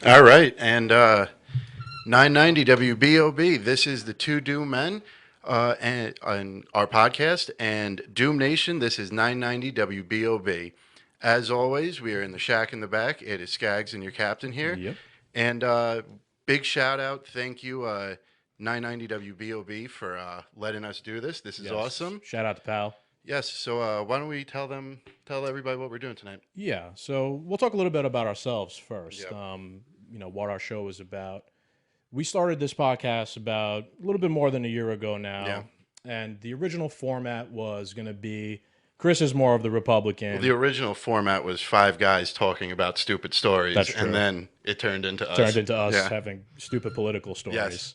All right, and 990 WBOB. This is the Two Doom Men and on our podcast, and Doom Nation. This is 990 WBOB. As always, we are in the shack in the back. It is Skaggs and your captain here, Yep. and big shout out, thank you, 990 WBOB for letting us do this. This is Yes. awesome. Shout out to Pal. Yes. So why don't we tell everybody what we're doing tonight? Yeah. So we'll talk a little bit about ourselves first. Yep. What our show is about. We started this podcast about a little bit more than a year ago Yeah. now, and the original format was going to be Chris is more of the Republican. The original format was five guys talking about stupid stories, That's and true. then it turned into us. Turned into us Yeah. having stupid political stories. Yes.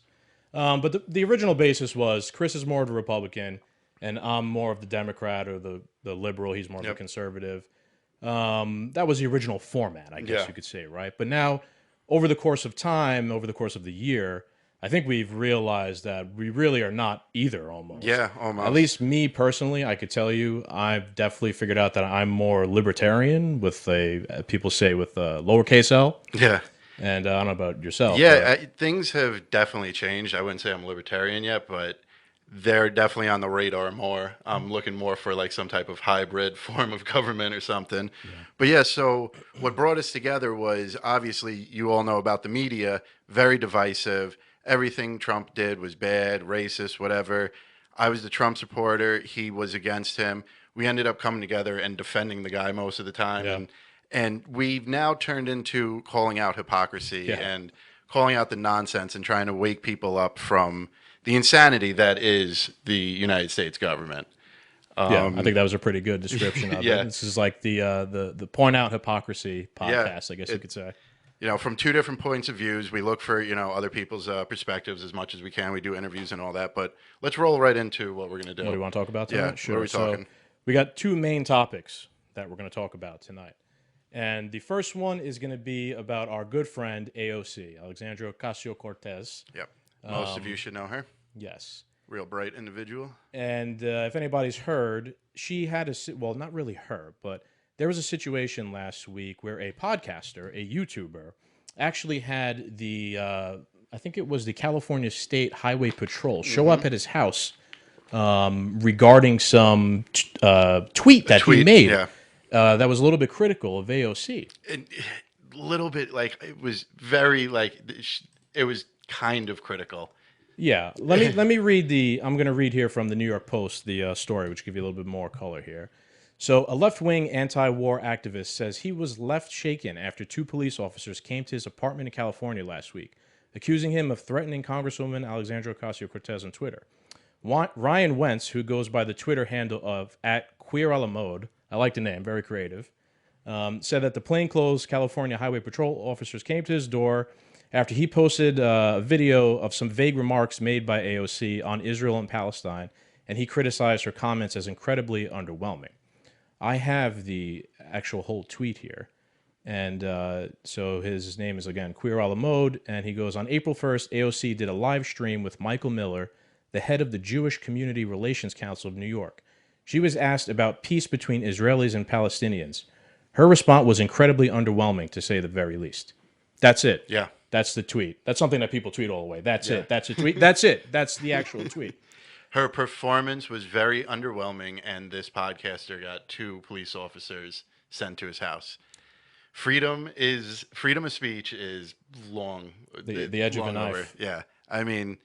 But the original basis was Chris is more of the Republican, and I'm more of the Democrat or the liberal. He's more of the Yep. conservative. That was the original format, I guess Yeah. you could say, right? But now, over the course of time, over the course of the year, I think we've realized that we really are not either almost. Yeah, almost. At least me personally, I could tell you, I've definitely figured out that I'm more libertarian with people say with a lowercase L. Yeah. And I don't know about yourself. Yeah, things have definitely changed. I wouldn't say I'm libertarian yet, but they're definitely on the radar more. I'm looking more for like some type of hybrid form of government or something. But yeah, so what brought us together was obviously you all know about the media, very divisive. Everything Trump did was bad, racist, whatever. I was the Trump supporter. He was against him. We ended up coming together and defending the guy most of the time. Yeah. And we've now turned into calling out hypocrisy Yeah. and calling out the nonsense and trying to wake people up from the insanity that is the United States government. Yeah, I think that was a pretty good description of Yeah. it. This is like the point out hypocrisy podcast, I guess you could say. From two different points of views, we look for other people's perspectives as much as we can. We do interviews and all that, but let's roll right into what we're going to do. What do you want to talk about Yeah, tonight? what Sure. are we talking? So we got two main topics that we're going to talk about tonight. And the first one is going to be about our good friend AOC, Alexandra Ocasio-Cortez. Yep. Most of you should know her. Yes. Real bright individual. And if anybody's heard, she had well, not really her, but there was a situation last week where a podcaster, a YouTuber, actually had I think it was the California State Highway Patrol show up at his house regarding some tweet that he made Yeah. that was a little bit critical of AOC. A little bit like it was very like it was kind of critical. Yeah, let me read I'm going to read here from the New York Post the story, which give you a little bit more color here. So, a left-wing anti-war activist says he was left shaken after two police officers came to his apartment in California last week, accusing him of threatening Congresswoman Alexandra Ocasio-Cortez on Twitter. Ryan Wentz, who goes by the Twitter handle of @QueerAlamode, I like the name, very creative, said that the plainclothes California Highway Patrol officers came to his door after he posted a video of some vague remarks made by AOC on Israel and Palestine, and he criticized her comments as incredibly underwhelming. I have the actual whole tweet here. And so his name is, again, Queer a la Mode. And he goes, on April 1st, AOC did a live stream with Michael Miller, the head of the Jewish Community Relations Council of New York. She was asked about peace between Israelis and Palestinians. Her response was incredibly underwhelming, to say the very least. That's it. Yeah. That's the tweet. That's something that people tweet all the way. That's Yeah. it. That's a tweet. That's it. That's the actual tweet. Her performance was very underwhelming, and this podcaster got two police officers sent to his house. Freedom of speech is long. The edge of a knife. Over. Yeah, I mean,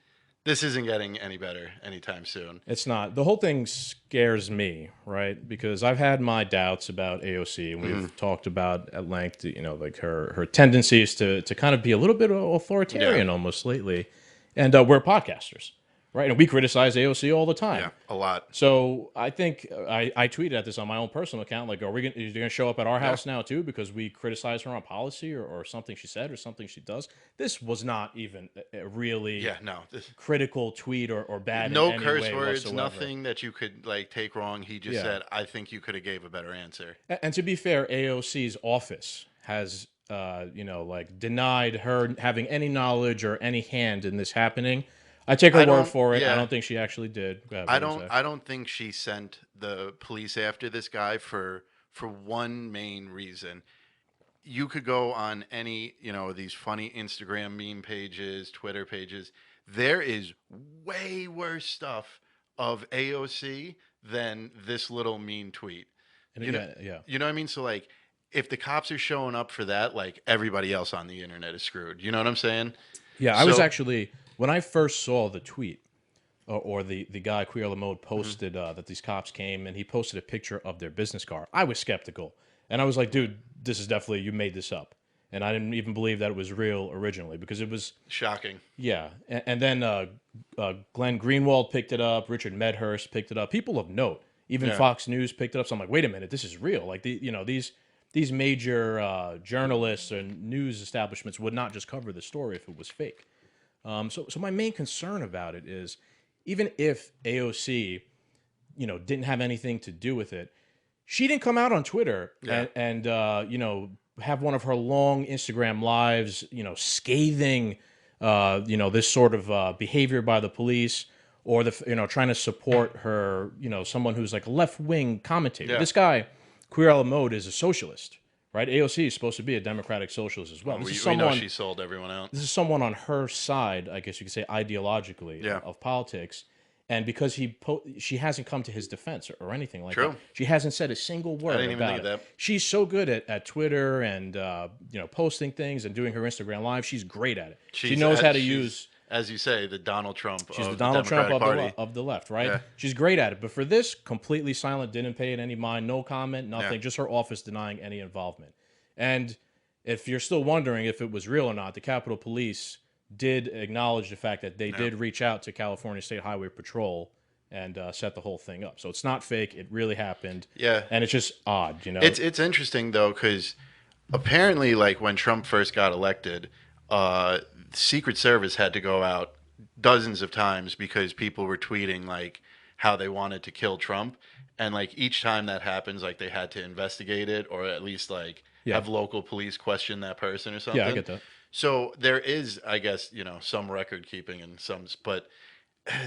this isn't getting any better anytime soon. It's not. The whole thing scares me, right? Because I've had my doubts about AOC, and we've talked about at length, like her tendencies to kind of be a little bit authoritarian almost lately. And we're podcasters, right? And we criticize AOC all the time. Yeah, a lot. So I think I tweeted at this on my own personal account, like, are you going to show up at our house now too because we criticize her on policy or something she said or something she does? This was not even a really critical tweet or bad. No in any curse way words, whatsoever. nothing that you could like take wrong. He just said, "I think you could have gave a better answer." And to be fair, AOC's office has denied her having any knowledge or any hand in this happening. I take her word for it. Yeah. I don't think she actually did. I don't think she sent the police after this guy for one main reason. you could go on any, these funny Instagram meme pages, Twitter pages. There is way worse stuff of AOC than this little mean tweet. And You know, yeah, yeah. you know what I mean? So like, if the cops are showing up for that, like everybody else on the internet is screwed. You know what I'm saying? Yeah, I was So, actually when I first saw the tweet or the guy Queer Lamode mhm, posted that these cops came and he posted a picture of their business card. I was skeptical, and I was like, "Dude, this is definitely you made this up," and I didn't even believe that it was real originally because it was shocking. yeah. And then Glenn Greenwald picked it up, Richard Medhurst picked it up, people of note, even Yeah, Fox News picked it up. So I'm like, wait a minute, this is real. Like these major journalists and news establishments would not just cover the story if it was fake. So my main concern about it is, even if AOC, didn't have anything to do with it, she didn't come out on Twitter yeah, and have one of her long Instagram lives, scathing, this sort of behavior by the police or trying to support her, someone who's like a left wing commentator. yeah. This guy, Queer Ella Mode, is a socialist, right? AOC is supposed to be a democratic socialist as well. Well, we know she sold everyone out. This is someone on her side, I guess you could say, ideologically Yeah, of politics. And because she hasn't come to his defense or anything like that. true. She hasn't said a single I word didn't even about think it. of that. She's so good at Twitter and posting things and doing her Instagram live. She's great at it. She knows how to use. As you say, the Donald Trump She's the of the Donald Trump Democratic of Party. of the left, right? Yeah, She's great at it. But for this, completely silent, didn't pay it any mind, no comment, yeah, nothing, just her office denying any involvement. And if you're still wondering if it was real or not, the Capitol Police did acknowledge the fact that they yeah. did reach out to California State Highway Patrol and set the whole thing up. So it's not fake. It really happened. Yeah. And it's just odd, It's interesting though, because apparently, like when Trump first got elected, Secret Service had to go out dozens of times because people were tweeting like how they wanted to kill Trump, and like each time that happens, like they had to investigate it or at least like Yeah. have local police question that person or Yeah, I something. get that. So there is, I guess, some record keeping and some, but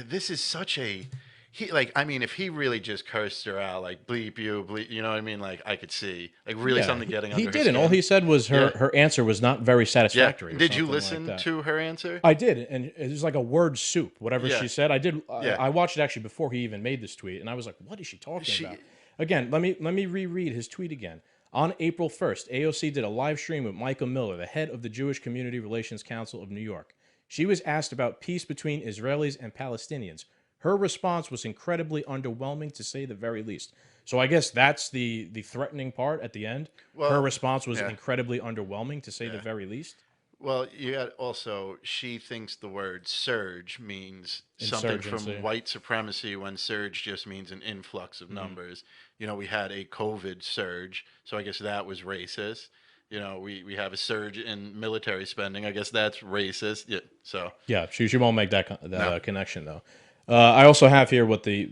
this is such a he like I mean if he really just cursed her out like bleep you bleep, you know what I mean, like I could see like really Yeah, something getting he under her didn't. All skin. he said was Yeah, her answer was not very yeah. satisfactory or Did you something like listen that. to her answer? I did, and it was like a word soup. Whatever Yeah, she said, I did. yeah. I watched it actually before he even made this tweet, and I was like, "What is she talking She about?" Again, let me reread his tweet again. On April 1st, AOC did a live stream with Michael Miller, the head of the Jewish Community Relations Council of New York. She was asked about peace between Israelis and Palestinians. Her response was incredibly underwhelming, to say the very least. So I guess that's the threatening part at the end. Her well, response was yeah, incredibly underwhelming, to say the yeah. very least. Well, you got also, she thinks the word surge means something from Insurgency. white supremacy when surge just means an influx of numbers. We had a COVID surge, so I guess that was racist. We have a surge in military spending. I guess that's racist. Yeah, so Yeah, she won't make no. that connection though. I also have here what the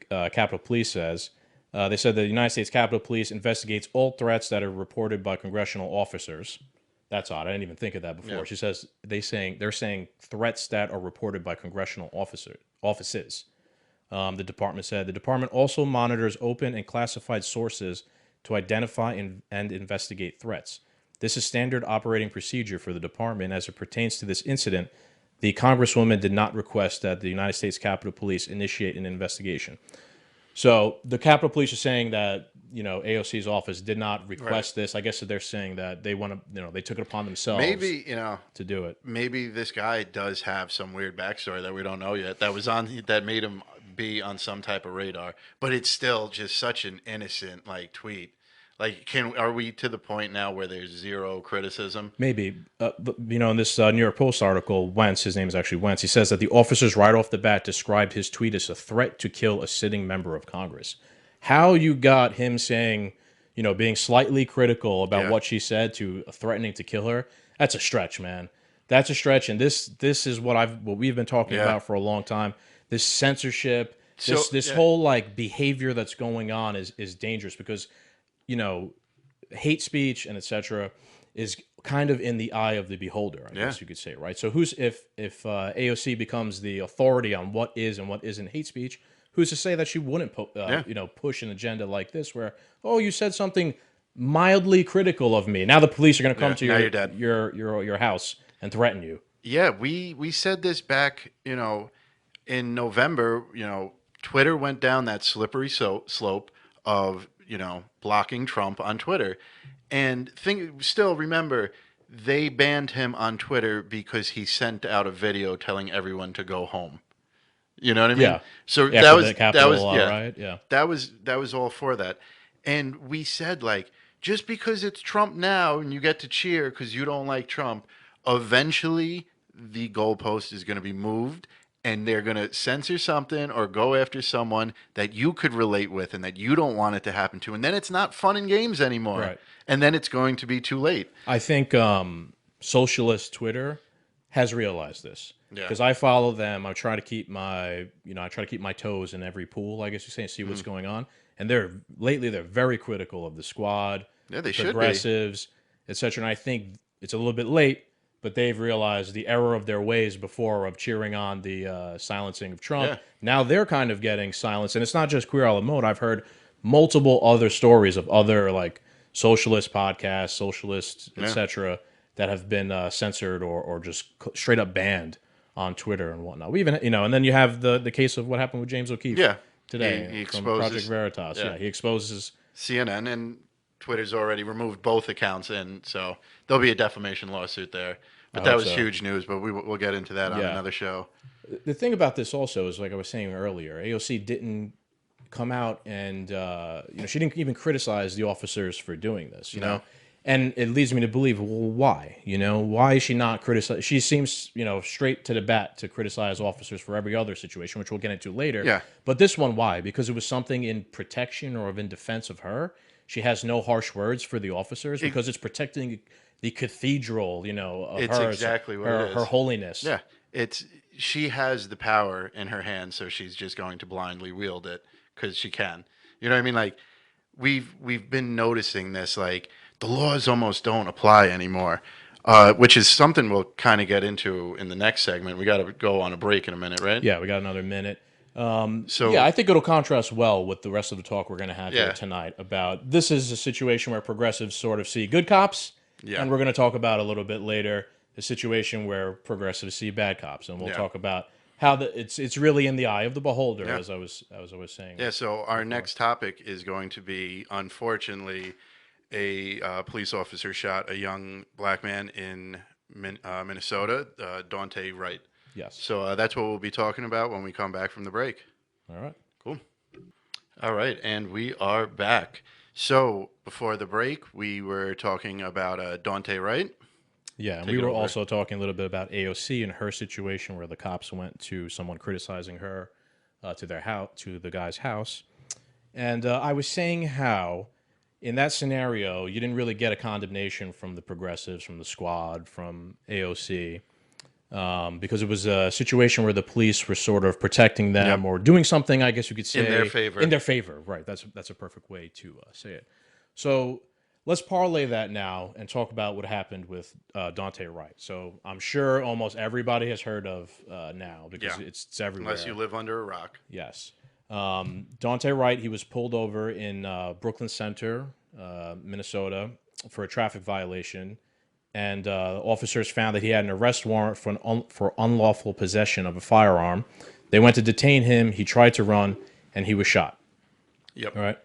Capitol Police says. They said the United States Capitol Police investigates all threats that are reported by congressional officers. That's odd. I didn't even think of that before. Yeah. She says they're saying threats that are reported by congressional offices. The department said the department also monitors open and classified sources to identify and investigate threats. This is standard operating procedure for the department as it pertains to this incident. The Congresswoman did not request that the United States Capitol Police initiate an investigation. So the Capitol Police are saying that AOC's office did not Right. request this. I guess that they're saying that they want to they took it upon themselves Maybe, to do it. maybe this guy does have some weird backstory that we don't know yet. That made him be on some type of radar. But it's still just such an innocent like tweet. Like, are we to the point now where there's zero criticism? Maybe, but, in this New York Post article, Wentz, his name is actually Wentz, he says that the officers right off the bat described his tweet as a threat to kill a sitting member of Congress. How you got him saying, being slightly critical about Yeah. what she said to threatening to kill her, that's a stretch, man. That's a stretch, and this is what we've been talking Yeah. about for a long time. This censorship, So this yeah, whole like behavior that's going on is dangerous because you know hate speech and etc. is kind of in the eye of the beholder, I yeah. guess you could say, right? So who's if AOC becomes the authority on what is and what isn't hate speech, who's to say that she wouldn't Yeah. push an agenda like this, where you said something mildly critical of me. Now the police are going to come Yeah, to now you're dead. your house and threaten you. Yeah, we said this back, in November. Twitter went down that slippery slope of, blocking Trump on Twitter. And still remember, they banned him on Twitter because he sent out a video telling everyone to go home. You know what I mean? Yeah, So after the Capitol riot. Yeah, that was all for that. And we said, like, just because it's Trump now and you get to cheer because you don't like Trump, eventually the goalpost is going to be moved and they're going to censor something or go after someone that you could relate with and that you don't want it to happen to. And then it's not fun and games anymore. right. And then it's going to be too late. I think socialist Twitter has realized this Yeah. because I follow them. I try to keep my toes in every pool. I guess you say, and see what's going on. And they're very critical of the Squad, Yeah, the they should be. progressives, etc. And I think it's a little bit late, but they've realized the error of their ways before of cheering on the silencing of Trump. Yeah. Now they're kind of getting silenced, and it's not just Queer a la Mode. I've heard multiple other stories of other like socialist podcasts, socialists, Yeah. etc., that have been censored or just straight up banned on Twitter and whatnot. We even and then you have the case of what happened with James O'Keefe Yeah. today He from exposes Project Veritas. yeah. Yeah, he exposes. CNN, and Twitter's already removed both accounts, and so there'll be a defamation lawsuit there. But I that hope was so. huge news. But we'll get into that on Yeah. another show. The thing about this also is, like I was saying earlier, AOC didn't come out and she didn't even criticize the officers for doing this. No. And it leads me to believe, well, why? Why is she not criticize? She seems, straight to the bat to criticize officers for every other situation, which we'll get into later. Yeah. But this one, why? Because it was something in protection or in defense of her. She has no harsh words for the officers because it's protecting the cathedral, of It's hers, exactly what her, it is. her holiness. Yeah, she has the power in her hands, so she's just going to blindly wield it because she can. You know what I mean? Like we've been noticing this. Like the laws almost don't apply anymore, which is something we'll kind of get into in the next segment. We got to go on a break in a minute, right? Yeah, we got another minute. So Yeah, I think it'll contrast well with the rest of the talk we're going to have Yeah. here tonight about this is a situation where progressives sort of see good cops, Yeah. and we're going to talk about a little bit later the situation where progressives see bad cops, and we'll Yeah. talk about how it's really in the eye of the beholder, Yeah. as I was saying. Yeah, so our next topic is going to be, unfortunately, a police officer shot a young black man in Minnesota, Dante Wright. Yes. So that's what we'll be talking about when we come back from the break. All right. Cool. All right, and we are back. So before the break, we were talking about Dante Wright. Yeah, and Take we it were over. also talking a little bit about AOC and her situation where the cops went to someone criticizing her to their house, to the guy's house. And I was saying how in that scenario, you didn't really get a condemnation from the progressives, from the Squad, from AOC, because it was a situation where the police were sort of protecting them Yep. or doing something, I guess you could say. their favor. In their favor, right. That's a perfect way to say it. So let's parlay that now and talk about what happened with Dante Wright. So I'm sure almost everybody has heard of now because Yeah. it's everywhere. Unless you live under a rock. Yes. Dante Wright, he was pulled over in Brooklyn Center, Minnesota, for a traffic violation. And officers found that he had an arrest warrant for unlawful possession of a firearm. They went to detain him. He tried to run, and he was shot. Yep. All right.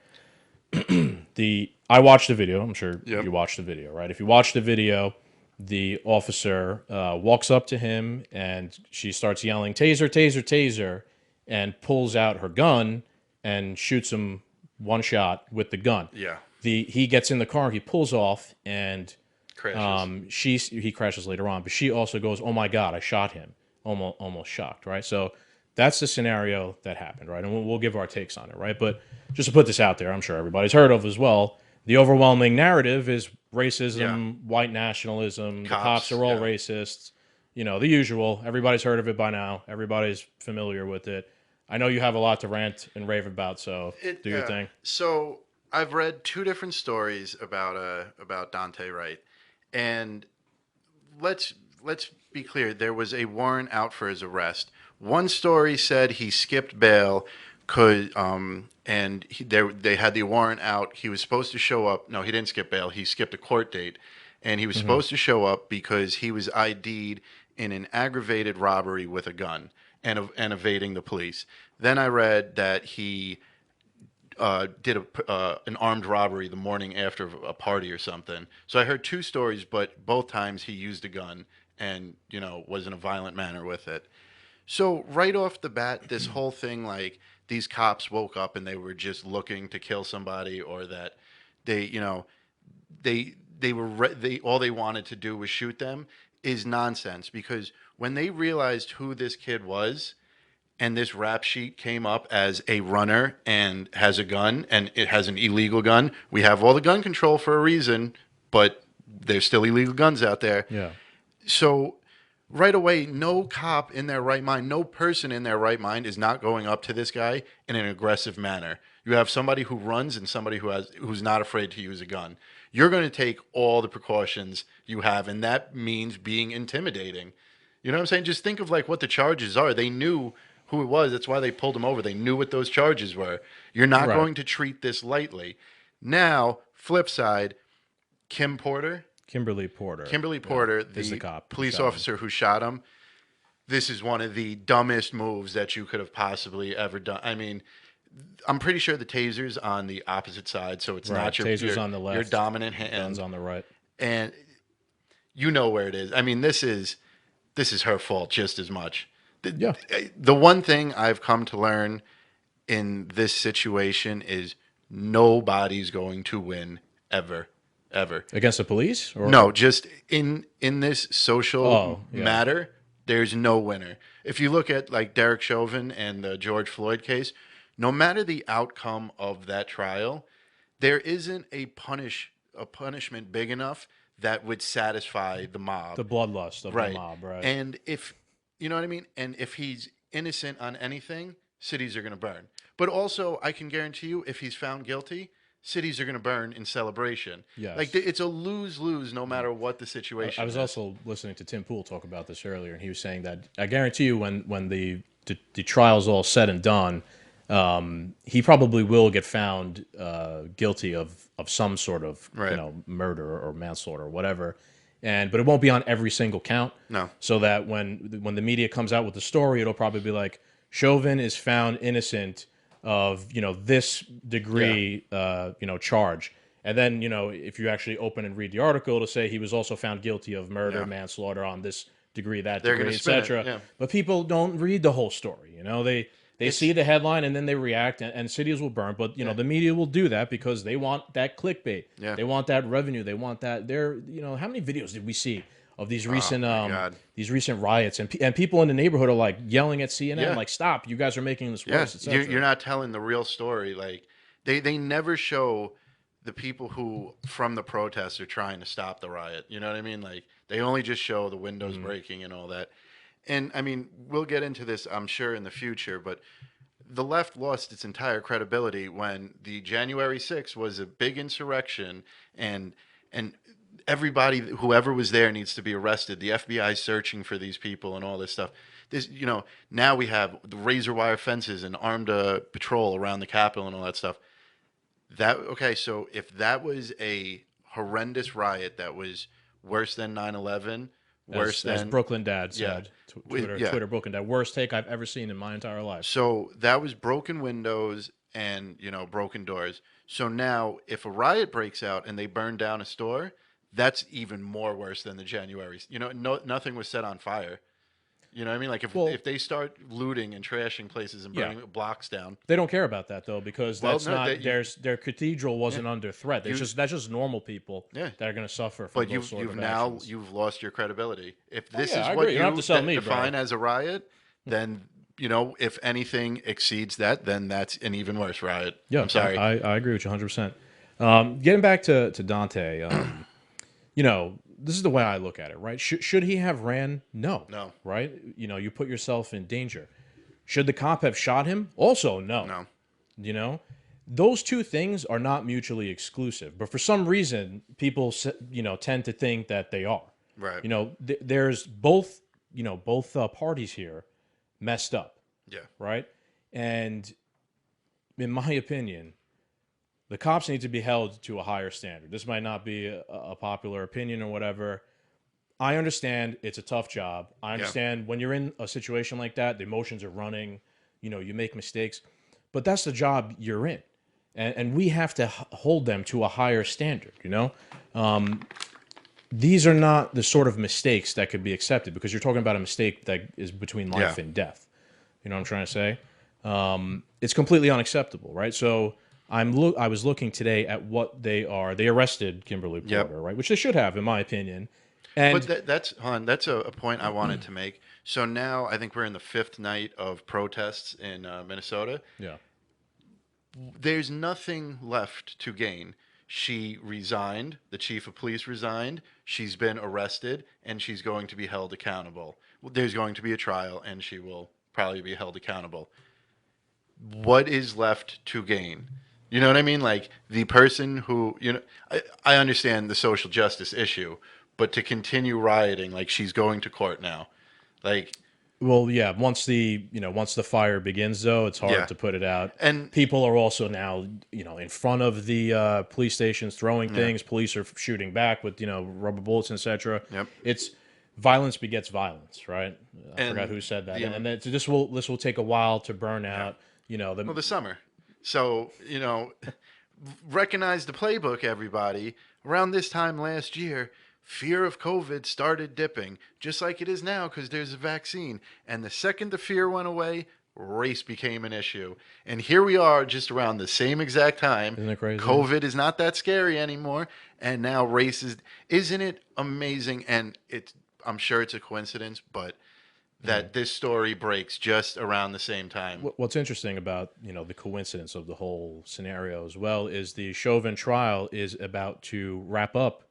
I watched the video. I'm sure Yep. you watched the video, right? If you watch the video, the officer walks up to him and she starts yelling, "Taser, taser, taser," and pulls out her gun and shoots him one shot with the gun. Yeah. He gets in the car, he pulls off, and Crashes. he crashes later on. But she also goes, "Oh my God, I shot him!" Almost shocked, right? So that's the scenario that happened, right? And we'll give our takes on it, right? But just to put this out there, I'm sure everybody's heard of as well. The overwhelming narrative is racism, white nationalism. The cops are all yeah. racists. The usual. Everybody's heard of it by now. Everybody's familiar with it. I know you have a lot to rant and rave about, so do your thing. So I've read two different stories about Dante Wright, and let's be clear. There was a warrant out for his arrest. One story said he skipped bail and they had the warrant out. He was supposed to show up. No, he didn't skip bail. He skipped a court date, and he was Hmm. supposed to show up because he was ID'd in an aggravated robbery with a gun and evading the police. Then I read that he did an armed robbery the morning after a party or something. So I heard two stories, but both times he used a gun and was in a violent manner with it. So right off the bat, this whole thing, like these cops woke up and they were just looking to kill somebody, or that they, they were they all they wanted to do was shoot them, is nonsense. Because when they realized who this kid was, and this rap sheet came up as a runner and has a gun, and it has an illegal gun. We have all the gun control for a reason, but there's still illegal guns out there. Yeah. So right away, no cop in their right mind, no person in their right mind is not going up to this guy in an aggressive manner. You have somebody who runs and somebody who's not afraid to use a gun. You're going to take all the precautions you have, and that means being intimidating. You know what I'm saying? Just think of like what the charges are. They knew who it was. That's why they pulled him over. They knew what those charges were. You're not Right. going to treat this lightly. Now, flip side, Kim Porter, Kimberly Porter. Kimberly Yeah, Porter, is the the cop who police shot him. officer who shot him. This is one of the dumbest moves that you could have possibly ever done. I mean, I'm pretty sure the taser's on the opposite side, so it's Right. not Taser's your on the left. your dominant Guns hand, on the right. and you know where it is. I mean, this is her fault just as much. Yeah. The one thing I've come to learn in this situation is nobody's going to win ever, ever. Against the police? Or No, just in this social Oh, yeah. matter, there's no winner. If you look at like Derek Chauvin and the George Floyd case, no matter the outcome of that trial, there isn't a punishment big enough that would satisfy the mob. the bloodlust of the Right. mob, right? And if you know what I mean, and if he's innocent on anything, cities are going to burn. But also, I can guarantee you, if he's found guilty, cities are going to burn in celebration. Yes. Like it's a lose-lose no matter what the situation I was is. also listening to Tim Pool talk about this earlier, and he was saying that I guarantee you, when the trial's all said and done, he probably will get found guilty of some sort of Right. murder or manslaughter or whatever, but it won't be on every single count. No. So that when the media comes out with the story, it'll probably be like Chauvin is found innocent of this degree charge. And then, if you actually open and read the article, it'll say he was also found guilty of murder, Yeah. manslaughter on this degree, that They're degree, gonna spin it, etc. yeah. But people don't read the whole story. They see the headline and then they react, and cities will burn. But the media will do that because they want that clickbait. Yeah. They want that revenue. They want that. How many videos did we see of these recent my God. these recent riots, and people in the neighborhood are like yelling at CNN, Yeah. like, "Stop! You guys are making this Yeah, worse." etc. you're not telling the real story. Like they never show the people who from the protests are trying to stop the riot. You know what I mean? Like they only just show the windows breaking and all that. And I mean, we'll get into this, I'm sure, in the future, but the left lost its entire credibility when the January 6th was a big insurrection, and everybody, whoever was there, needs to be arrested. The FBI is searching for these people and all this stuff. This, now we have the razor wire fences and armed patrol around the Capitol and all that stuff. So if that was a horrendous riot that was worse than 9/11, worse as than Brooklyn Dad Yeah. said, Twitter, Yeah. Twitter Brooklyn Dad, worst take I've ever seen in my entire life. So that was broken windows and broken doors. So now if a riot breaks out and they burn down a store, that's even more worse than the January. Nothing was set on fire. You know what I mean? Like if they start looting and trashing places and burning blocks down. They don't care about that though, because Well, that's no, not their cathedral wasn't under threat. You- That's just normal people Yeah. that are going to suffer from But those sort you've of now actions. you've lost your credibility. If this yeah, I is what agree. You don't have to sell me, bro. define as a riot, then if anything exceeds that, then that's an even worse riot. Yeah, I'm sorry. I agree with you 100%. Getting back to Dante, this is the way I look at it, right? Should he have ran? No. No. Right? You put yourself in danger. Should the cop have shot him? Also, no. No. Those two things are not mutually exclusive, but for some reason, people tend to think that they are. Right. There's both parties here messed up, Yeah. right? And in my opinion, the cops need to be held to a higher standard. This might not be a popular opinion or whatever. I understand it's a tough job. I Yeah. understand when you're in a situation like that, the emotions are running, you make mistakes, but that's the job you're in. And we have to hold them to a higher standard. These are not the sort of mistakes that could be accepted because you're talking about a mistake that is between life Yeah. and death. You know what I'm trying to say? It's completely unacceptable, right? So I was looking today at what they are. They arrested Kimberly Yep. Porter, right? Which they should have, in my opinion. But And that's hon, that's a point I wanted to make. So now I think we're in the fifth night of protests in Minnesota. yeah, There's nothing left to gain. She resigned. The chief of police resigned. She's been arrested, and she's going to be held accountable. There's going to be a trial, and she will probably be held accountable. What is left to gain? You know what I mean? Like the person who, I understand the social justice issue, but to continue rioting, like she's going to court now. Like, well, yeah. Once the fire begins, though, it's hard yeah. to put it out. And People are also now, in front of the police stations throwing yeah, things. Police are shooting back with, rubber bullets, etc. yep. It's violence begets violence, right? I And forgot who said that. the, And this will take a while to burn out. well, the summer. So, recognize the playbook, everybody. Around this time last year, fear of COVID started dipping, just like it is now because there's a vaccine. And the second the fear went away, race became an issue. And here we are just around the same exact time. Isn't it crazy? COVID is not that scary anymore. And now race is. Isn't it amazing? And I'm sure it's a coincidence, but that this story breaks just around the same time. What's interesting about the coincidence of the whole scenario as well is the Chauvin trial is about to wrap up.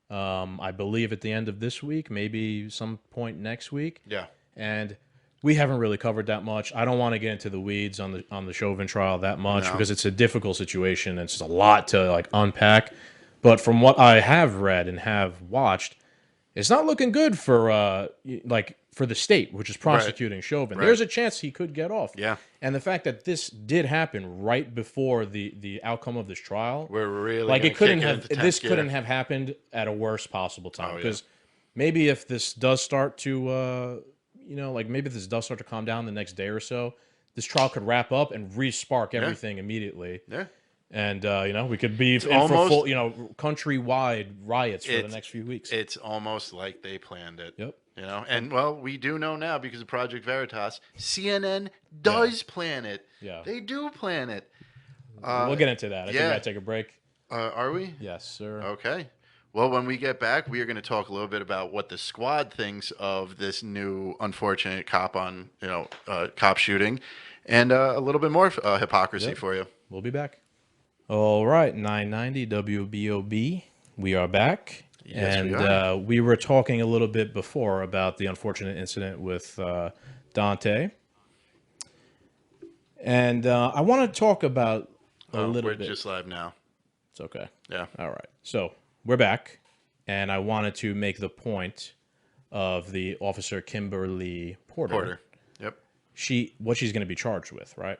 I believe at the end of this week, maybe some point next week. Yeah. And we haven't really covered that much. I don't want to get into the weeds on the Chauvin trial that much because it's a difficult situation. And it's a lot to unpack. But from what I have read and have watched, it's not looking good for for the state, which is prosecuting Chauvin. Right. There's a chance he could get off. Yeah. And the fact that this did happen right before the outcome of this trial, We're really it couldn't kick it have into 10th this gear. couldn't have happened at a worse possible time. Oh, yeah. Because maybe if this does start to maybe if this does start to calm down the next day or so, this trial could wrap up and re-spark everything immediately. Yeah. And we could be in for almost- full countrywide riots for the next few weeks. It's almost like they planned it. Yep. And well, we do know now because of Project Veritas, CNN does plan it. Yeah. They do plan it. We'll get into that. I think we yeah. gotta take a break. Are we? Yes, sir. Okay. Well, when we get back, we are going to talk a little bit about what the squad thinks of this new unfortunate cop shooting, and a little bit more hypocrisy for you. We'll be back. All right, 990 WBOB. We are back. Yes, and we are. We were talking a little bit before about the unfortunate incident with Dante. And I want to talk about a little We're bit. just live now. It's okay. Yeah. All right. So we're back. And I wanted to make the point of the officer Kimberly Porter. Yep. What she's going to be charged with, right?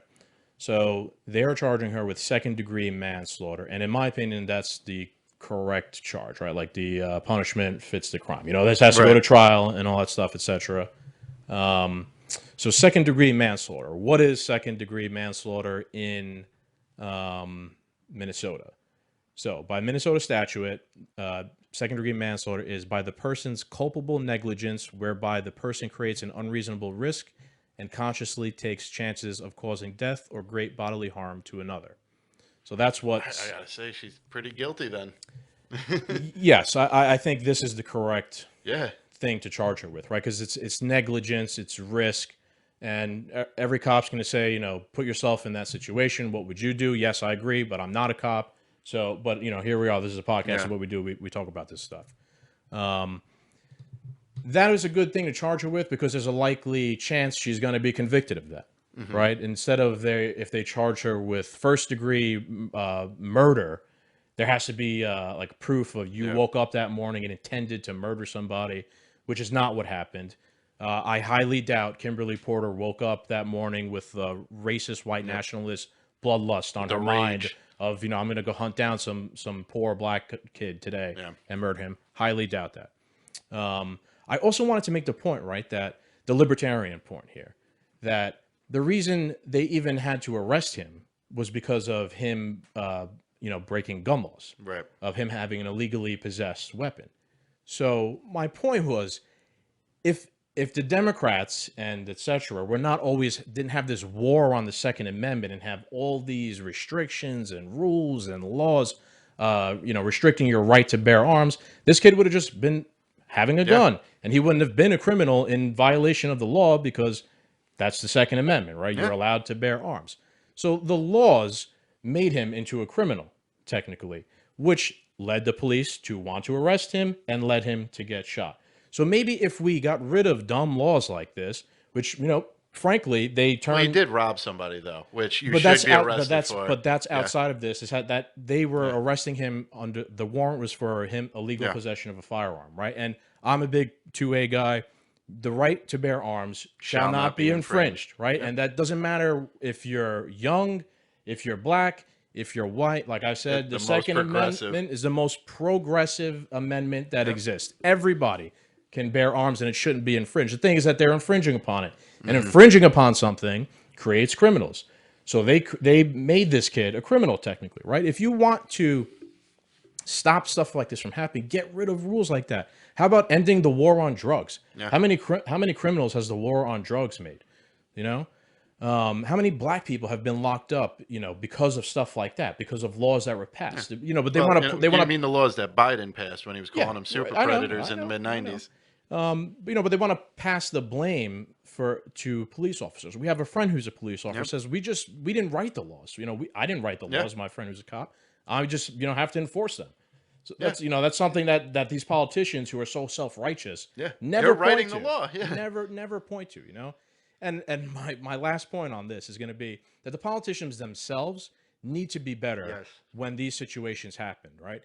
So they're charging her with second-degree manslaughter, and in my opinion, that's the correct charge, right? Like the punishment fits the crime. This has to go to trial and all that stuff, etc. So second-degree manslaughter. What is second-degree manslaughter in Minnesota? So by Minnesota statute, second-degree manslaughter is by the person's culpable negligence, whereby the person creates an unreasonable risk and consciously takes chances of causing death or great bodily harm to another. So that's what... I gotta say, she's pretty guilty then. Yes, I think this is the correct Yeah. thing to charge her with, right? Because it's negligence, it's risk, and every cop's going to say, put yourself in that situation. What would you do? Yes, I agree, but I'm not a cop. So, but, here we are. This is a podcast, and what we do, we talk about this stuff. That is a good thing to charge her with because there's a likely chance she's going to be convicted of that, right? Instead of if they charge her with first-degree murder, there has to be like proof of you woke up that morning and intended to murder somebody, which is not what happened. I highly doubt Kimberly Porter woke up that morning with racist white nationalist bloodlust on The her mind rage. of, I'm going to go hunt down some poor black kid today Yeah. and murder him. Highly doubt that. I also wanted to make the point, right, that the libertarian point here, that the reason they even had to arrest him was because of him, breaking gun laws, Right. of him having an illegally possessed weapon. So my point was, if the Democrats and etc. were not always didn't have this war on the Second Amendment and have all these restrictions and rules and laws, restricting your right to bear arms, this kid would have just been having a Yeah. gun, and he wouldn't have been a criminal in violation of the law because that's the Second Amendment, right? You're Yeah. allowed to bear arms. So the laws made him into a criminal, technically, which led the police to want to arrest him and led him to get shot. So maybe if we got rid of dumb laws like this, which, frankly, they Well, he turned. did rob somebody though, which you But should that's be out. But arrested for. that's Yeah. outside of this. Is that they were Yeah. arresting him under the warrant was for him illegal Yeah. possession of a firearm, right? And I'm a big 2A guy. The right to bear arms shall not be infringed, right? Yeah. And that doesn't matter if you're young, if you're black, if you're white. Like I said, The the most Second progressive. Amendment is the most progressive amendment that exists. Everybody can bear arms, and it shouldn't be infringed. The thing is that they're infringing upon it, and infringing upon something creates criminals. So they made this kid a criminal technically, right? If you want to stop stuff like this from happening, get rid of rules like that. How about ending the war on drugs? Yeah. How many criminals has the war on drugs made? How many black people have been locked up, because of stuff like that, because of laws that were passed? But they want to. They want You mean the laws that Biden passed when he was calling them super right. I know, predators I in the know, mid I know. '90s? But they want to pass the blame to police officers. We have a friend who's a police officer says we didn't write the laws. I didn't write the laws. My friend who's a cop. I just have to enforce them. So that's something that these politicians who are so self-righteous never They're point writing to. the law. Yeah. Never point to. And my last point on this is going to be that the politicians themselves need to be better when these situations happen, right?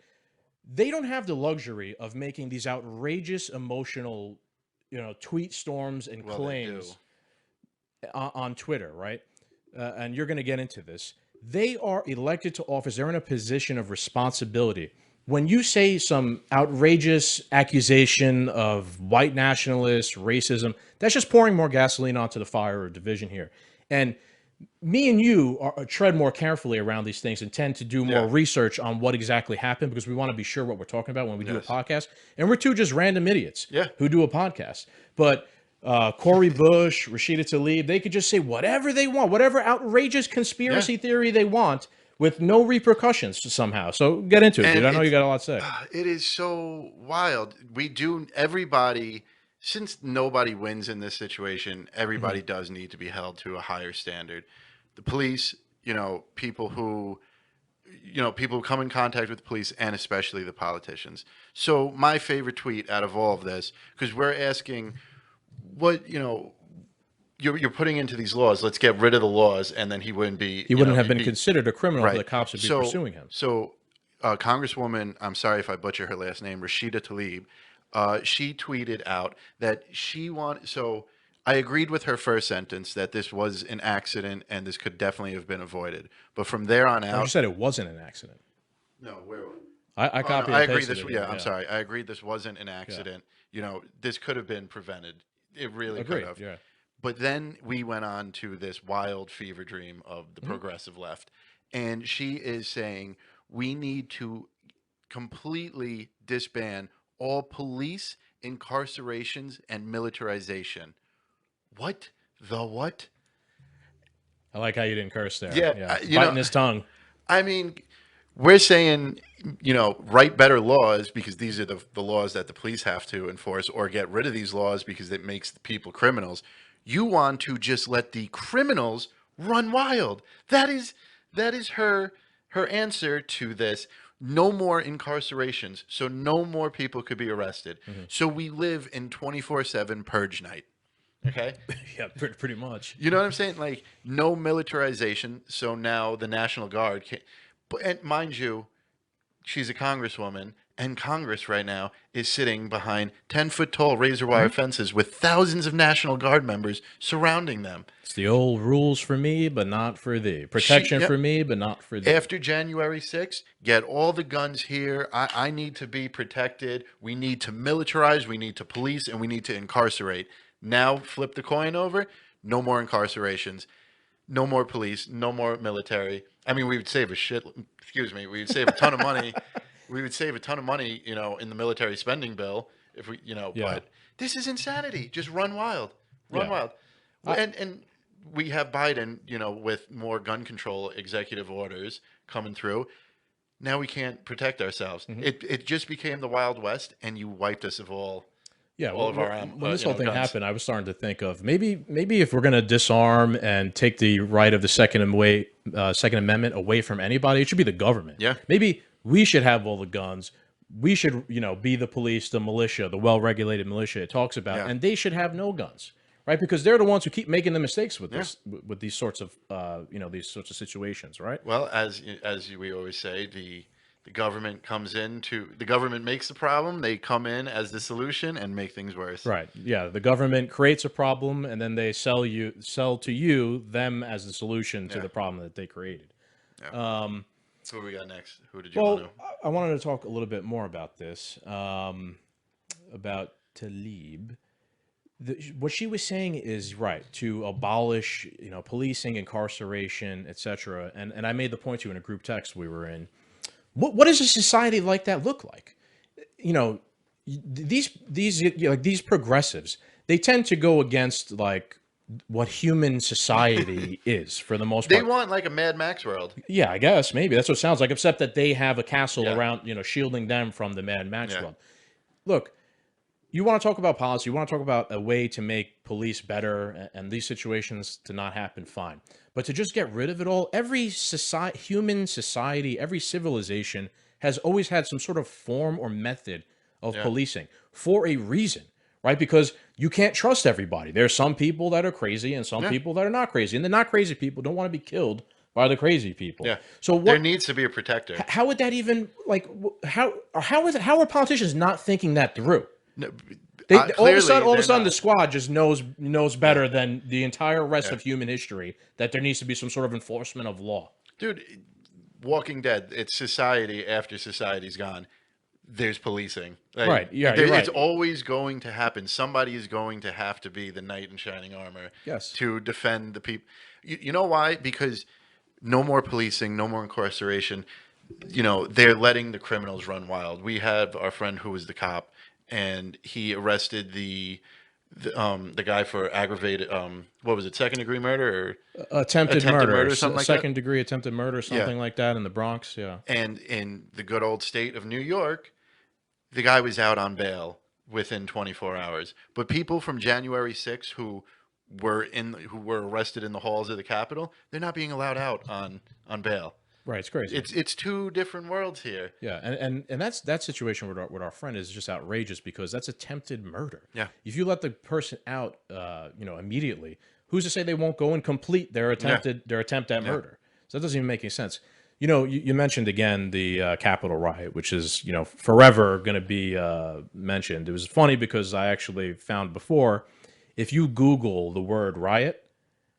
They don't have the luxury of making these outrageous emotional, tweet storms and claims on Twitter, right? And you're going to get into this. They are elected to office. They're in a position of responsibility. When you say some outrageous accusation of white nationalists, racism, that's just pouring more gasoline onto the fire of division here. And me and you tread more carefully around these things and tend to do more research on what exactly happened because we want to be sure what we're talking about when we do a podcast. And we're two just random idiots who do a podcast. But Corey Bush, Rashida Tlaib, they could just say whatever they want, whatever outrageous conspiracy theory they want with no repercussions somehow. So get into it, dude. I know you got a lot to say. It is so wild. Everybody, since nobody wins in this situation, everybody does need to be held to a higher standard. The police, people who come in contact with the police, and especially the politicians. So my favorite tweet out of all of this, because we're asking what, you're putting into these laws. Let's get rid of the laws, and then he wouldn't be. He wouldn't have been considered a criminal if the cops would be pursuing him. So, Congresswoman, I'm sorry if I butcher her last name, Rashida Tlaib, she tweeted out that So, I agreed with her first sentence that this was an accident and this could definitely have been avoided. But from there on out, you said it wasn't an accident. No, where? I copied. I and agree. pasted This, it. I'm sorry. I agreed. This wasn't an accident. This could have been prevented. It really could have. Yeah. But then we went on to this wild fever dream of the progressive left. And she is saying we need to completely disband all police incarcerations and militarization. What? The what? I like how you didn't curse there. Yeah, biting his tongue. I mean, we're saying, write better laws because these are the laws that the police have to enforce, or get rid of these laws because it makes the people criminals. You want to just let the criminals run wild. That is her answer to this. No more incarcerations, so no more people could be arrested. So we live in 24/7 purge night. Okay? Yeah, pretty much. You know what I'm saying? Like, no militarization, so now the National Guard can't. And mind you, she's a congresswoman, and Congress right now is sitting behind 10-foot tall razor wire fences with thousands of National Guard members surrounding them. It's the old rules for me, but not for thee. Protection Yep. for me, but not for thee. After January 6th, get all the guns here. I need to be protected. We need to militarize, we need to police, and we need to incarcerate. Now, flip the coin over. No more incarcerations. No more police. No more military. I mean, we would save a shit. Excuse me. We would save a ton of money. We would save a ton of money, in the military spending bill if we, Yeah. But this is insanity. Just run wild. Run Yeah. wild. And we have Biden, with more gun control executive orders coming through. Now we can't protect ourselves. It just became the Wild West, and you wiped us of all. Yeah, All of our when this whole thing guns. happened, I was starting to think of maybe if we're going to disarm and take the right of the Second Amendment away from anybody, it should be the government. Yeah. Maybe we should have all the guns. We should, be the police, the militia, the well-regulated militia it talks about, Yeah. and they should have no guns, right? Because they're the ones who keep making the mistakes with this, with these sorts of, these sorts of situations, right? Well, as we always say, the government the government makes the problem. They come in as the solution and make things worse. Right. Yeah. The government creates a problem, and then they sell to you them as the solution to the problem that they created. So what do we got next? Who did you Well, want to? I wanted to talk a little bit more about this, about Talib. What she was saying is right, to abolish, policing, incarceration, etc. And I made the point to you in a group text we were in. What does a society like that look like? These progressives, they tend to go against like what human society is for the most They part. want like a Mad Max world. Yeah, I guess maybe that's what it sounds like, except that they have a castle Yeah. around, shielding them from the Mad Max Yeah. world. Look, you want to talk about policy, you want to talk about a way to make police better and these situations to not happen, fine. But to just get rid of it all, every human society, every civilization has always had some sort of form or method of policing for a reason, right? Because you can't trust everybody. There are some people that are crazy and some people that are not crazy. And the not crazy people don't want to be killed by the crazy people. Yeah. So There what? needs to be a protector. How would that even how are politicians not thinking that through? No, All of a clearly, sudden, they're the not. squad just knows better than the entire rest of human history that there needs to be some sort of enforcement of law. Dude, Walking Dead, it's society after society's gone. There's policing. Like, Right, yeah, you're It's right. always going to happen. Somebody is going to have to be the knight in shining armor Yes. to defend the people. You know why? Because no more policing, no more incarceration. They're letting the criminals run wild. We have our friend who was the cop, and he arrested the guy for aggravated what was it, second degree murder or Attempted murder, something like that. second degree attempted murder, something like that in the Bronx. Yeah. And in the good old state of New York, the guy was out on bail within 24 hours. But people from January 6th who were arrested in the halls of the Capitol, they're not being allowed out on bail. Right. It's crazy. It's two different worlds here. Yeah, and that situation with our friend is just outrageous because that's attempted murder. Yeah. If you let the person out, immediately, who's to say they won't go and complete their attempt at murder? So that doesn't even make any sense. You mentioned again the Capitol riot, which is forever going to be mentioned. It was funny because I actually found before, if you Google the word riot,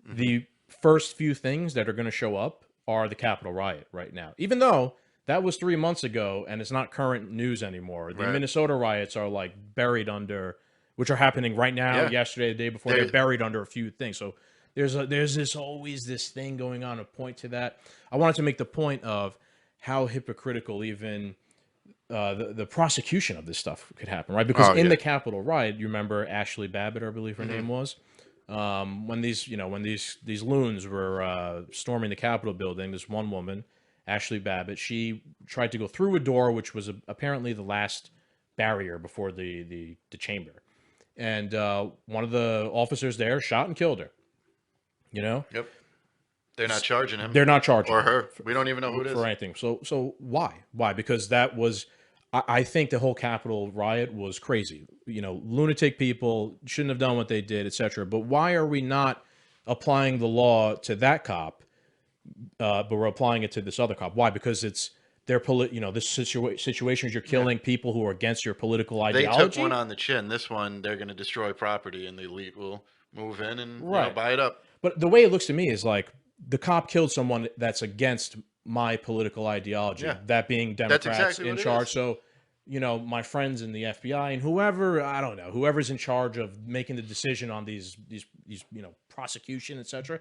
the first few things that are going to show up are the Capitol riot right now. Even though that was 3 months ago and it's not current news anymore. The Right. Minnesota riots are like buried under, which are happening right now, Yeah. yesterday, the day before. They're buried under a few things. So there's always this thing going on, a point to that. I wanted to make the point of how hypocritical even the prosecution of this stuff could happen, right? Because in the Capitol riot, you remember Ashley Babbitt, I believe her name was, when these loons were storming the Capitol building, this one woman, Ashley Babbitt, she tried to go through a door, which was apparently the last barrier before the chamber, and one of the officers there shot and killed her. Yep. They're not charging him. They're not charging or him her. We don't even know who it is. for anything. So why? Because that was, I think the whole Capitol riot was crazy. Lunatic people shouldn't have done what they did, etc. But why are we not applying the law to that cop, but we're applying it to this other cop? Why? Because this situations you're killing people who are against your political They took one ideology. on the chin. This one, they're going to destroy property, and the elite will move in and Right. buy it up. But the way it looks to me is like the cop killed someone that's against my political ideology, Yeah, that being that's Democrats exactly in what it charge. is. So, my friends in the FBI and whoever, I don't know, whoever's in charge of making the decision on these prosecution, etc.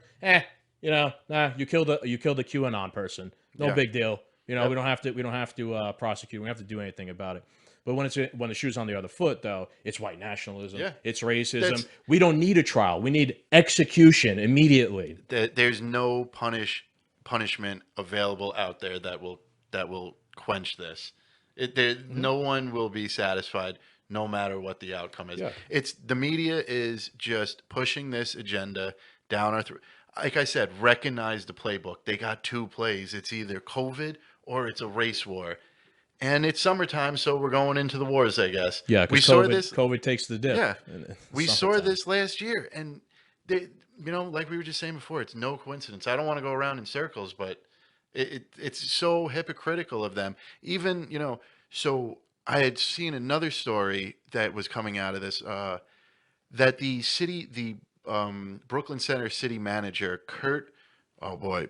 Nah, you killed a QAnon person. No Yeah. big deal. Yep. We don't have to prosecute. We don't have to do anything about it. But when the shoe's on the other foot, though, it's white nationalism. Yeah. It's racism. That's- We don't need a trial. We need execution immediately. There's no punishment available out there that will quench this. No one will be satisfied, no matter what the outcome is. Yeah. It's the media is just pushing this agenda down our throat. Like I said, recognize the playbook. They got two plays. It's either COVID or it's a race war. And it's summertime, so we're going into the wars, I guess. Yeah, we because saw this. COVID takes the dip. Yeah, in we saw summertime. this last year, and like we were just saying before, it's no coincidence. I don't want to go around in circles, but it's so hypocritical of them. Even so I had seen another story that was coming out of this that the Brooklyn Center city manager Kurt, oh boy,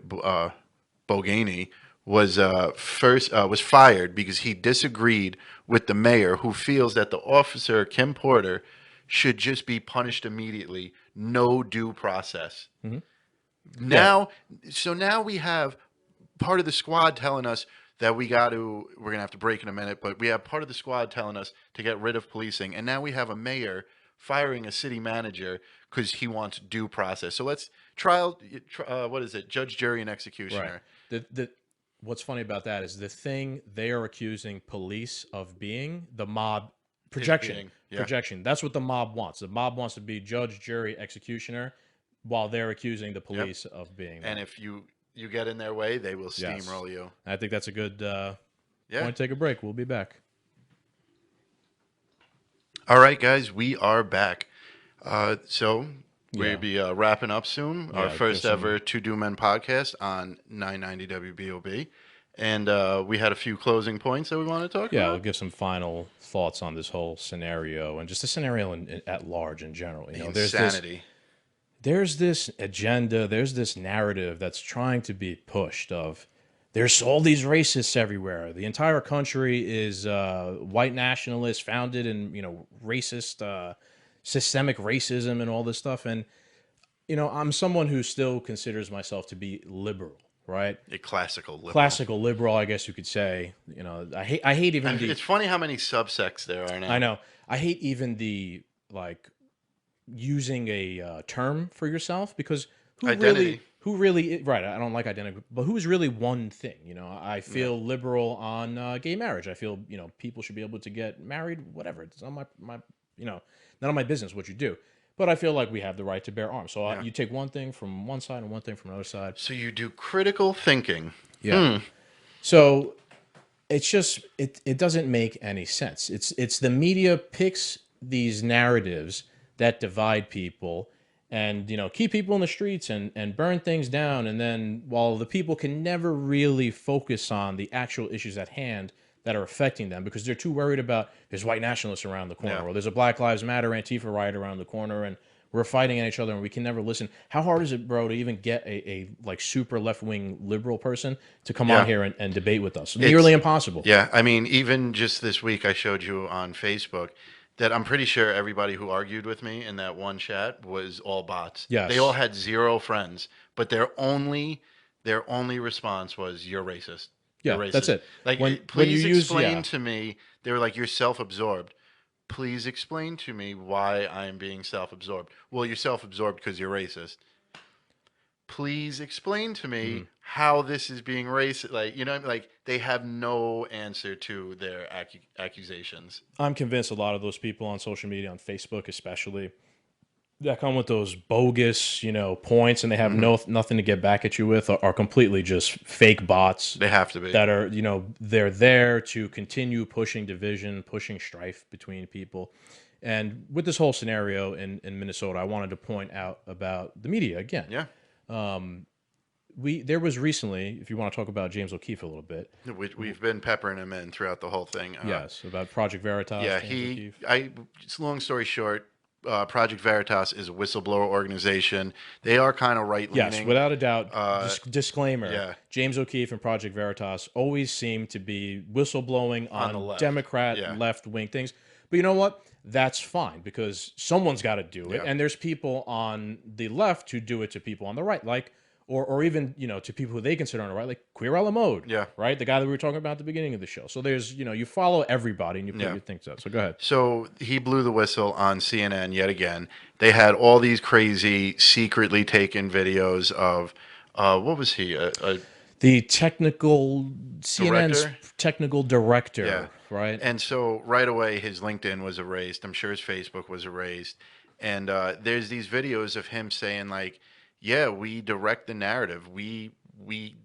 Bogani was fired because he disagreed with the mayor, who feels that the officer Kim Porter should just be punished immediately, no due process. Now we have part of the squad telling us that we're gonna have to break in a minute, but we have part of the squad telling us to get rid of policing, and now we have a mayor firing a city manager because he wants due process. So let's what is it? Judge, jury, and executioner. Right. What's funny about that is the thing they are accusing police of being the mob projection. Projection. That's what the mob wants. The mob wants to be judge, jury, executioner, while they're accusing the police of being. And if you get in their way, they will steamroll you. I think that's a good point to take a break. We'll be back. All right, guys, we are back. So we'll be wrapping up soon. Our first ever Two Do Men podcast on 990 WBOB. And we had a few closing points that we want to talk about. Yeah, I'll give some final thoughts on this whole scenario and just the scenario at large in general. Insanity. There's this agenda, there's this narrative that's trying to be pushed of there's all these racists everywhere. The entire country is white nationalist, founded in, racist, systemic racism and all this stuff. And, I'm someone who still considers myself to be liberal, right? A classical liberal. Classical liberal, I guess you could say. I hate even the... It's funny how many subsects there are now. I know. I hate even the, using a term for yourself, because identity. Who really, right, I don't like identity, but who's really one thing? I feel liberal on gay marriage. I feel, people should be able to get married, whatever. It's not my none of my business what you do. But I feel like we have the right to bear arms. So you take one thing from one side and one thing from another side. So you do critical thinking. Yeah. So it's just, it doesn't make any sense. It's the media picks these narratives that divide people and, keep people in the streets and burn things down. And then while the people can never really focus on the actual issues at hand that are affecting them, because they're too worried about there's white nationalists around the corner, or there's a Black Lives Matter Antifa riot around the corner, and we're fighting at each other and we can never listen. How hard is it, bro, to even get a super left-wing liberal person to come on here and debate with us? Nearly impossible. Yeah, I mean, even just this week I showed you on Facebook that I'm pretty sure everybody who argued with me in that one chat was all bots. Yes. They all had zero friends, but their only response was, "You're racist." Yeah, You're racist. that's it. Please explain to me. They were like, "You're self-absorbed." Please explain to me why I am being self-absorbed. Well, you're self-absorbed because you're racist. Please explain to me how this is being racist. They have no answer to their accusations. I'm convinced a lot of those people on social media, on Facebook especially, that come with those bogus, points, and they have nothing to get back at you with, are completely just fake bots. They have to be. That are, they're there to continue pushing division, pushing strife between people. And with this whole scenario in Minnesota, I wanted to point out about the media again. Yeah. there was recently, if you want to talk about James O'Keefe a little bit, We've been peppering him in throughout the whole thing. yes, about Project Veritas, Yeah, James O'Keefe. just long story short, Project Veritas is a whistleblower organization. They are kind of right Yes, leaning. without a doubt. Uh, Disclaimer: yeah, James O'Keefe and Project Veritas always seem to be whistleblowing on the on left. Democrat Yeah, left wing things. But you know what? That's fine because someone's got to do it, yeah, and there's people on the left who do it to people on the right, like or even to people who they consider on the right, like Queer Ella Mode, yeah, right? The guy that we were talking about at the beginning of the show. So there's you follow everybody and you put yeah. your things out. So go ahead. So he blew the whistle on CNN yet again. They had all these crazy, secretly taken videos of, what was he, a The CNN's director? technical Yeah. director, right? And so right away, his LinkedIn was erased. I'm sure his Facebook was erased. And there's these videos of him saying like, "Yeah, we direct the narrative. We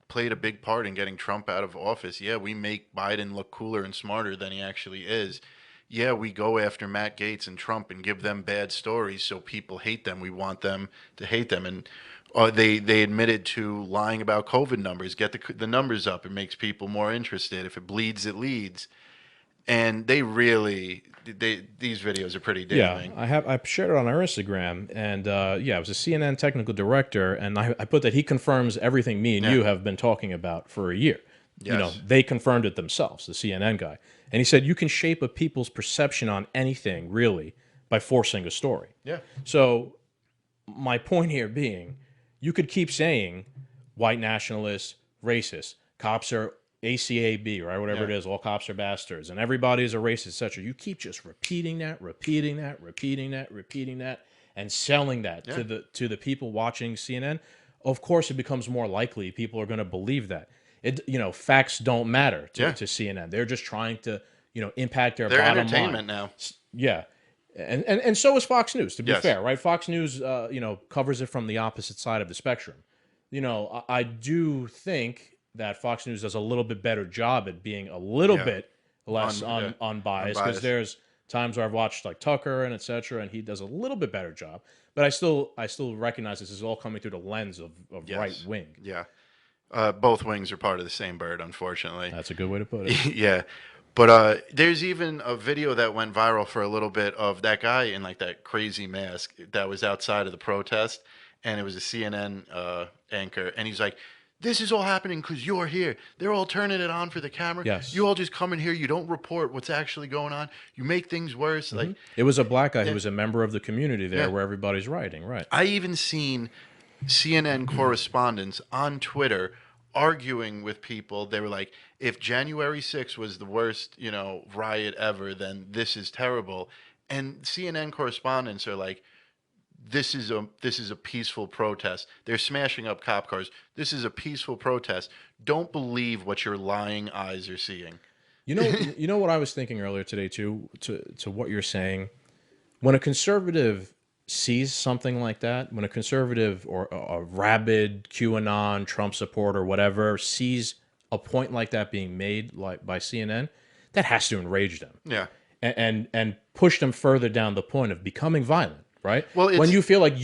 played a big part in getting Trump out of office. Yeah, we make Biden look cooler and smarter than he actually is. Yeah, we go after Matt Gaetz and Trump and give them bad stories so people hate them. We want them to hate them." And they admitted to lying about COVID numbers. Get the numbers up. It makes people more interested. If it bleeds, it leads. And these videos are pretty Yeah, damning. I shared it on our Instagram, and yeah, it was a CNN technical director, and I put that he confirms everything me and Yeah. you have been talking about for a year. Yes. They confirmed it themselves, the CNN guy, and he said you can shape a people's perception on anything really by forcing a story. Yeah. So my point here being, you could keep saying white nationalists, racist, cops are ACAB, right? Whatever Yeah. it is, all cops are bastards, and everybody is a racist, etc. You keep just repeating that, repeating that, repeating that, repeating that, and selling that Yeah. to the people watching CNN. Of course, it becomes more likely people are going to believe that. Facts don't matter Yeah. to CNN. They're just trying to impact their They're bottom line. entertainment now. Yeah, and so is Fox News. To be Yes. fair, right? Fox News, covers it from the opposite side of the spectrum. I do think that Fox News does a little bit better job at being a little Yeah. bit less Yeah. unbiased, because Unbiased. there's times where I've watched like Tucker and etc. and he does a little bit better job. But I still recognize this is all coming through the lens of Yes. right wing. Yeah. Both wings are part of the same bird, unfortunately. That's a good way to put it. Yeah. But there's even a video that went viral for a little bit of that guy in like that crazy mask that was outside of the protest, and it was a CNN anchor, and he's like, "This is all happening because you're here. They're all turning it on for the camera. Yes. You all just come in here. You don't report what's actually going on. You make things worse." Like, It was a black guy Yeah. who was a member of the community there Yeah. where everybody's writing, right? I even seen CNN correspondents on Twitter arguing with people. They were like, if January 6th was the worst, riot ever, then this is terrible. And CNN correspondents are like, this is a peaceful protest. They're smashing up cop cars. This is a peaceful protest. Don't believe what your lying eyes are seeing. You know what I was thinking earlier today too, to what you're saying. When a conservative sees something like that, when a conservative or a rabid QAnon Trump supporter or whatever sees a point like that being made like by CNN, that has to enrage them Yeah. and push them further down the point of becoming violent, right? Well, when it's- you feel like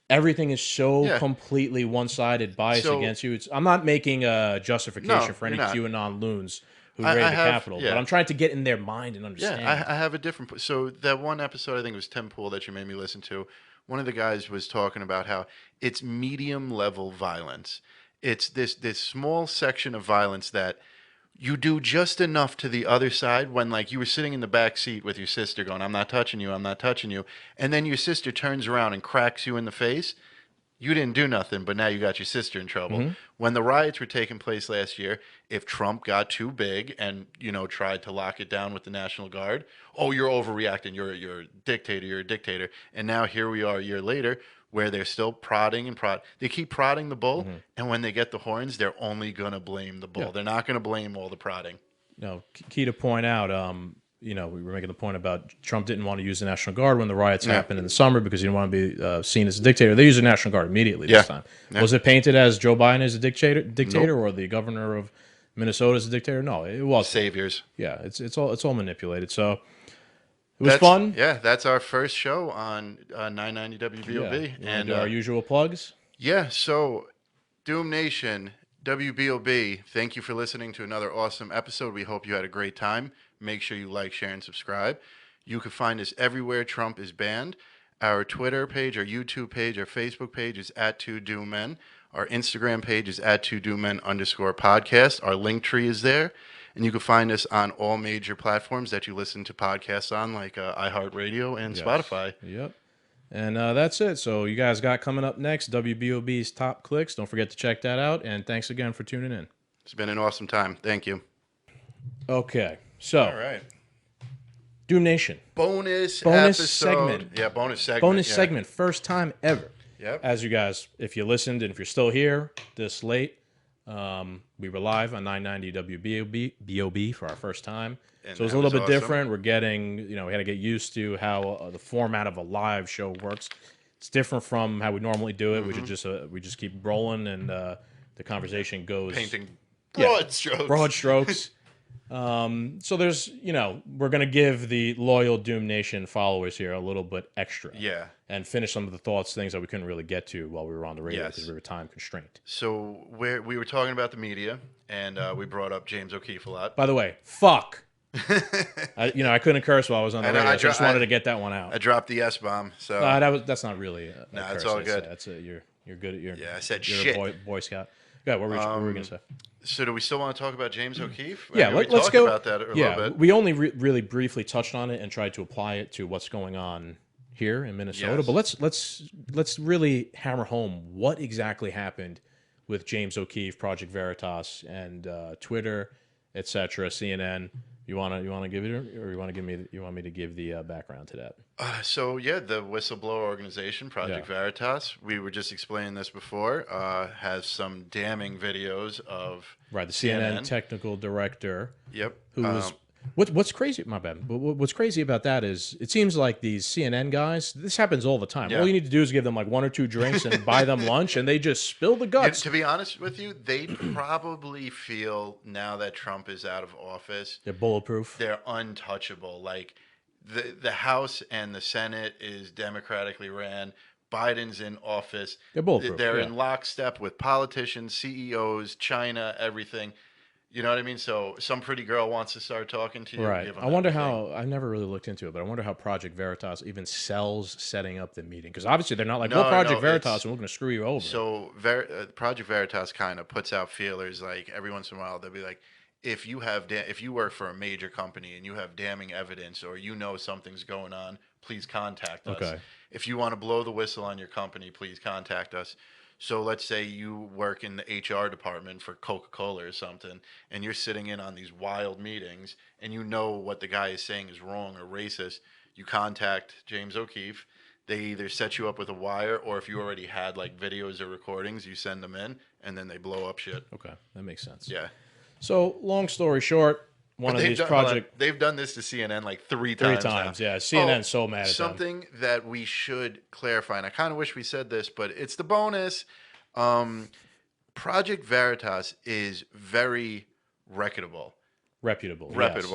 everything is so Yeah. completely one-sided, biased So- against you. I'm not making a justification No, for any you're not. QAnon loons who I raid the have- Capitol, yeah. but I'm trying to get in their mind and Yeah, understand. I have a different. So that one episode, I think it was Tim Pool that you made me listen to. One of the guys was talking about how it's medium level violence. It's this small section of violence that you do just enough to the other side when like you were sitting in the back seat with your sister going, "I'm not touching you, I'm not touching you," and then your sister turns around and cracks you in the face. You didn't do nothing, but now you got your sister in trouble. When the riots were taking place last year, if Trump got too big and tried to lock it down with the National Guard, oh, you're overreacting. You're a dictator. You're a dictator. And now here we are a year later, where they're still prodding and prod. They keep prodding the bull, and when they get the horns, they're only gonna blame the bull. Yeah. They're not gonna blame all the prodding. Key to point out, we were making the point about Trump didn't want to use the National Guard when the riots happened in the summer because he didn't want to be seen as a dictator. They used the National Guard immediately this time. Yeah. Was it painted as Joe Biden as a dictator or the governor of Minnesota as a dictator? No, it was. Saviors. Yeah, it's all manipulated. So it was That's fun. Yeah, that's our first show on 990 WVOB. And our usual plugs. Yeah, so Doom Nation, WBOB, thank you for listening to another awesome episode. We hope you had a great time. Make sure you like, share, and subscribe. You can find us everywhere Trump is banned. Our Twitter page, our YouTube page, our Facebook page is @2DoomMen. Our Instagram page is @2DoomMen_podcast. Our link tree is there. And you can find us on all major platforms that you listen to podcasts on, like iHeartRadio and Spotify. Yep. And that's it. So you guys got coming up next, WBOB's Top Clicks. Don't forget to check that out. And thanks again for tuning in. It's been an awesome time. Thank you. Okay. So, All right. Doom Nation. Bonus episode. segment. Yeah, bonus segment. Bonus segment. First time ever. Yep. As you guys, if you listened and if you're still here this late, we were live on 990 WBOB for our first time. And so it was a little bit different. We're getting, we had to get used to how the format of a live show works. It's different from how we normally do it. We just keep rolling and the conversation goes. Painting broad strokes. Broad strokes. So there's, we're going to give the loyal Doom Nation followers here a little bit extra. Yeah. And finish some of the things that we couldn't really get to while we were on the radio because we were time constrained. So we were talking about the media, and we brought up James O'Keefe a lot. By the way, fuck. I couldn't curse while I was on the radio. I just wanted to get that one out. I dropped the S-bomb. So that's not really a curse. it's all good. You're good at your. Yeah, I said you're shit. A Boy Scout. Yeah, what were we gonna say? So do we still want to talk about James O'Keefe? Yeah, let's go about that a little bit. We only really briefly touched on it and tried to apply it to what's going on here in Minnesota. Yes. But let's really hammer home what exactly happened with James O'Keefe, Project Veritas, and Twitter, etc., CNN. You want to give it, or you want me to give the background to that? The whistleblower organization, Project Veritas, we were just explaining this before, has some damning videos of the CNN technical director. Yep. Who was what's crazy? My bad. But what's crazy about that is it seems like these CNN guys. This happens all the time. Yeah. All you need to do is give them like 1 or 2 drinks and buy them lunch, and they just spill the guts. And to be honest with you, they probably feel now that Trump is out of office, they're bulletproof. They're untouchable. Like the House and the Senate is democratically ran. Biden's in office. They're bulletproof. They're in lockstep with politicians, CEOs, China, everything. You know what I mean? So some pretty girl wants to start talking to you. Right. I wonder how, I never really looked into it, but I wonder how Project Veritas even sells setting up the meeting. Because obviously they're not like, Project Veritas, and we're going to screw you over. So Project Veritas kind of puts out feelers like every once in a while. They'll be like, if you work for a major company and you have damning evidence or something's going on, please contact us. Okay. If you want to blow the whistle on your company, please contact us. So let's say you work in the HR department for Coca-Cola or something, and you're sitting in on these wild meetings, and you know what the guy is saying is wrong or racist. You contact James O'Keefe. They either set you up with a wire, or if you already had like videos or recordings, you send them in, and then they blow up shit. Okay, that makes sense. Yeah. So long story short, they've done this to CNN like 3 times. 3 times, yeah. CNN's so mad at them. Something that we should clarify, and I kind of wish we said this, but it's the bonus. Project Veritas is very reputable. Reputable. Yes.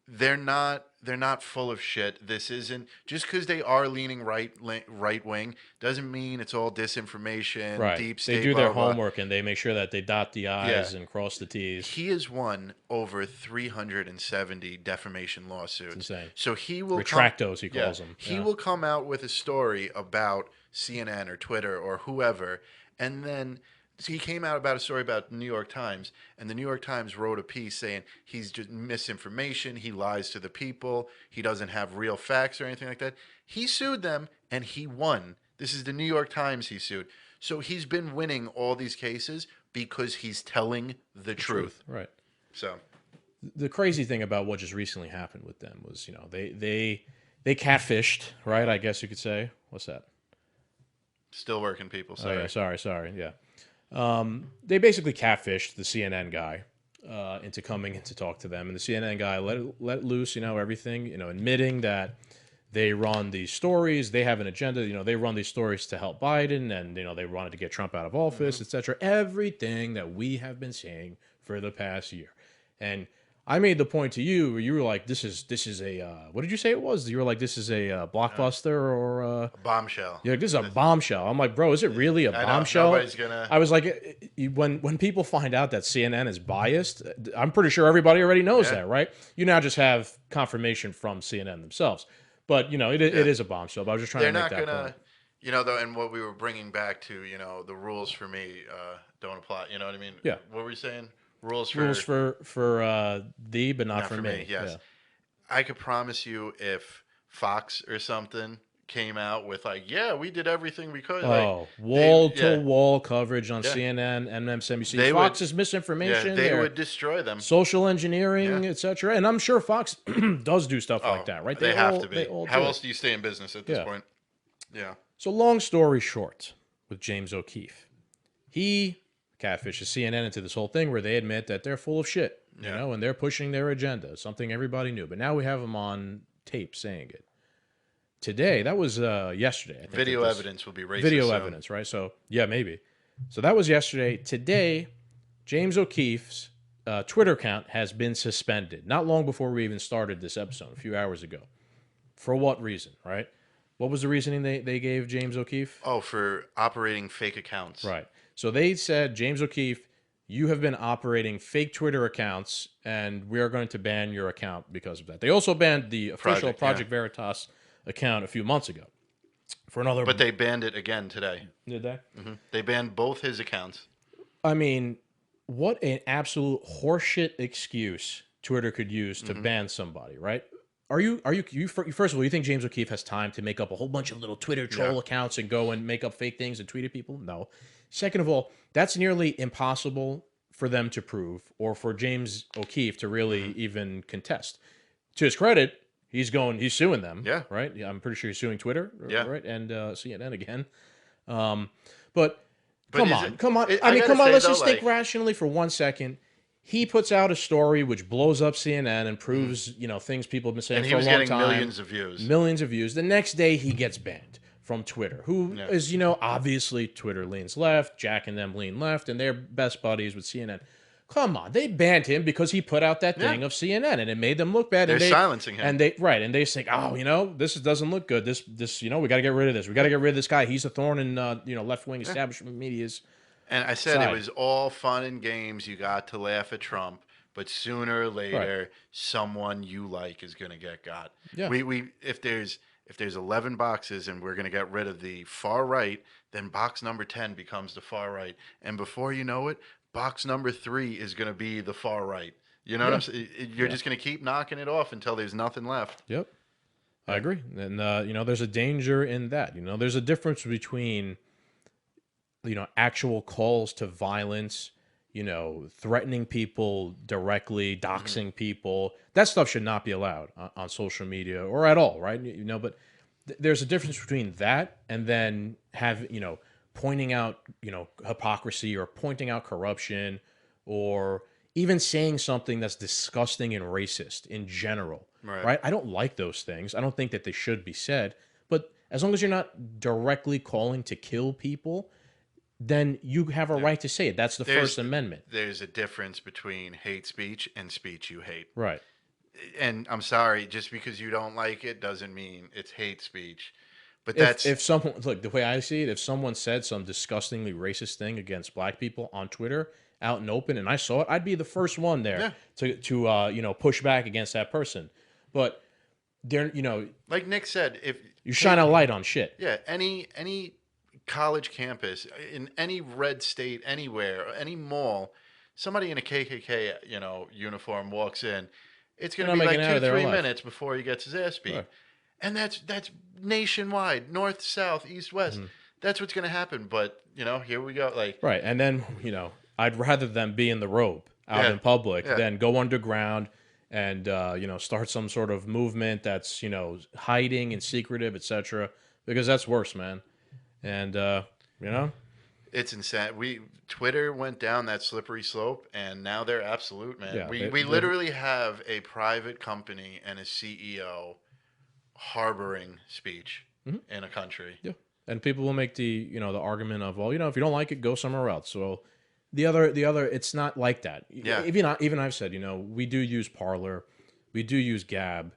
They're not full of shit. This isn't just because they are leaning right wing doesn't mean it's all disinformation. Right. Deep state. They do their homework and they make sure that they dot the I's and cross the T's. He has won over 370 defamation lawsuits. It's insane. So he will retractos. He calls them. He will come out with a story about CNN or Twitter or whoever, and then. So he came out about a story about the New York Times, and the New York Times wrote a piece saying he's just misinformation, he lies to the people, he doesn't have real facts or anything like that. He sued them, and he won. This is the New York Times he sued. So he's been winning all these cases because he's telling the truth. Right. So the crazy thing about what just recently happened with them was, they catfished, right? I guess you could say. What's that? Still working, people. Sorry. Oh, yeah, sorry. Yeah. They basically catfished the CNN guy into coming in to talk to them, and the CNN guy let loose, everything, admitting that they run these stories, they have an agenda, they run these stories to help Biden, and they wanted to get Trump out of office, etc. Everything that we have been saying for the past year, and I made the point to you where you were like, this is a what did you say it was? You were like, this is a blockbuster or A bombshell. yeah, this is a bombshell. I'm like, bro, is it really a I know bombshell? nobody's gonna. I was like, when people find out that CNN is biased, I'm pretty sure everybody already knows Yeah, that, right? You now just have confirmation from CNN themselves. But it yeah. is a bombshell. But I was just trying to They're make not that point. gonna. Though, and what we were bringing back to, the rules for me don't apply. You know what I mean? Yeah, What were you saying? Rules rules for for thee, but not not for for me. me. Yes, Yeah. I could promise you, if Fox or something came out with like, yeah, we did everything we could, like Oh, they, wall to yeah, wall coverage on yeah, CNN and MSNBC. they would, Fox's yeah, misinformation. they They're would destroy them. social Yeah. engineering, etc. And I'm sure Fox does do stuff like Oh, that, right? they have to They be. all How do it. else do you stay in business at this Yeah. point? Yeah. So long story short, with James O'Keefe, he catfishes CNN into this whole thing where they admit that they're full of shit, Yeah. and they're pushing their agenda, something everybody knew. But now we have him on tape saying it. Today, that was yesterday. I think that Video this evidence will be racist video soon. evidence, right? So yeah, maybe. So that was yesterday. Today, James O'Keefe's Twitter account has been suspended. Not long before we even started this episode, a few hours ago. For what reason, right? What was the reasoning they gave James O'Keefe? Oh, for operating fake accounts. Right. So they said, James O'Keefe, you have been operating fake Twitter accounts, and we are going to ban your account because of that. They also banned the official Project Veritas account a few months ago for another. But they banned it again today. Did they? They banned both his accounts. I mean, what an absolute horseshit excuse Twitter could use to ban somebody, right? First of all, you think James O'Keefe has time to make up a whole bunch of little Twitter troll accounts and go and make up fake things and tweet at people? No. Second of all, that's nearly impossible for them to prove or for James O'Keefe to really even contest. To his credit, he's suing them. Yeah. Right? Yeah, I'm pretty sure he's suing Twitter. Yeah. Right? And CNN again. But But come is on, it- come on. I I mean, gotta come on. say, Let's though, just think like- rationally for 1 second. He puts out a story which blows up CNN and proves, things people have been saying And he for a was long getting time. millions of views. Millions of views. The next day, he gets banned from Twitter, who is, obviously Twitter leans left, Jack and them lean left, and they're best buddies with CNN. Come on, they banned him because he put out that thing of CNN, and it made them look bad. They're and they silencing him. and they say, oh, this doesn't look good. This, we got to get rid of this. We got to get rid of this guy. He's a thorn in, left wing establishment media's. And I said side. it was all fun and games. You got to laugh at Trump, but sooner or later, someone you like is going to get got. Yeah. We if there's 11 boxes and we're going to get rid of the far right, then box number 10 becomes the far right, and before you know it, box number 3 is going to be the far right. You know what I'm saying? You're just going to keep knocking it off until there's nothing left. Yep. I agree. And, there's a danger in that. There's a difference between, actual calls to violence, threatening people directly, doxing people. That stuff should not be allowed on social media or at all, right? But there's a difference between that and then pointing out, hypocrisy or pointing out corruption or even saying something that's disgusting and racist in general, right? I don't like those things. I don't think that they should be said. But as long as you're not directly calling to kill people, then you have a right to say it. That's the First Amendment. There's a difference between hate speech and speech you hate. Right. And I'm sorry, just because you don't like it doesn't mean it's hate speech. But If someone, look, the way I see it, if someone said some disgustingly racist thing against black people on Twitter out and open and I saw it, I'd be the first one there to push back against that person. But they're, like Nick said, if you shine a light on shit. Yeah, any college campus, in any red state, anywhere, any mall, somebody in a KKK, uniform walks in, it's going to be like 2-3 minutes before he gets his ass beat. Right. And that's nationwide, north, south, east, west. That's what's going to happen. But, here we go. Like, right. And then, I'd rather them be in the robe out in public than go underground and, start some sort of movement that's, hiding and secretive, etc. Because that's worse, man. And, it's insane. Twitter went down that slippery slope, and now they're absolute, man. Yeah, we literally have a private company and a CEO harboring speech in a country. Yeah. And people will make the, the argument of, well, if you don't like it, go somewhere else. Well, the other, it's not like that. Yeah. Even I've said, we do use Parler, we do use Gab.